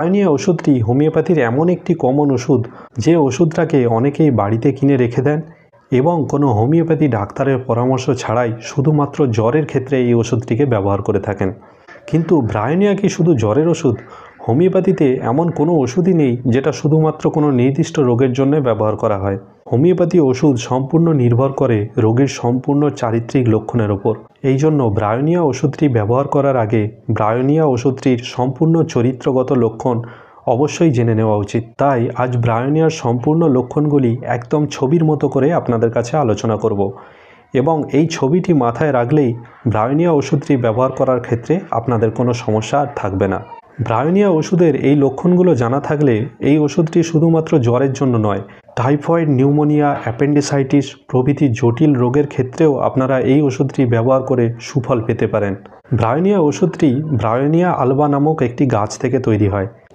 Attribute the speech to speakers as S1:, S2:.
S1: Bryonia ওষুধটি হোমিওপ্যাথির এমন একটি কমন ওষুধ যে ওষুধটাকে অনেকেই বাড়িতে কিনে রেখে দেন এবং কোনো হোমিওপ্যাথি ডাক্তারের পরামর্শ ছাড়াই শুধুমাত্র জ্বরের ক্ষেত্রে এই ওষুধটিকে ব্যবহার করে থাকেন। কিন্তু ব্রায়োনিয়া কি শুধু জ্বরের ওষুধ? হোমিওপ্যাথিতে এমন কোনো ওষুধই নেই যেটা শুধুমাত্র কোনো নির্দিষ্ট রোগের জন্য ব্যবহার করা হয়। হোমিওপ্যাথি ওষুধ সম্পূর্ণ নির্ভর করে রোগীর সম্পূর্ণ চারিত্রিক লক্ষণের ওপর। এই জন্য ব্রায়োনিয়া ওষুধটি ব্যবহার করার আগে ব্রায়োনিয়া ওষুধটির সম্পূর্ণ চরিত্রগত লক্ষণ অবশ্যই জেনে নেওয়া উচিত। তাই আজ ব্রায়োনিয়ার সম্পূর্ণ লক্ষণগুলি একদম ছবির মতো করে আপনাদের কাছে আলোচনা করব এবং এই ছবিটি মাথায় রাখলেই ব্রায়োনিয়া ওষুধটি ব্যবহার করার ক্ষেত্রে আপনাদের কোনো সমস্যা আর থাকবে না। ব্রায়োনিয়া ওষুধের এই লক্ষণগুলো জানা থাকলে এই ওষুধটি শুধুমাত্র জ্বরের জন্য নয়, টাইফয়েড, নিউমোনিয়া, অ্যাপেন্ডিসাইটিস প্রভৃতি জটিল রোগের ক্ষেত্রেও আপনারা এই ওষুধটি ব্যবহার করে সুফল পেতে পারেন। ব্রায়োনিয়া ওষুধটি ব্রায়োনিয়া আলবা নামক একটি গাছ থেকে তৈরি হয়।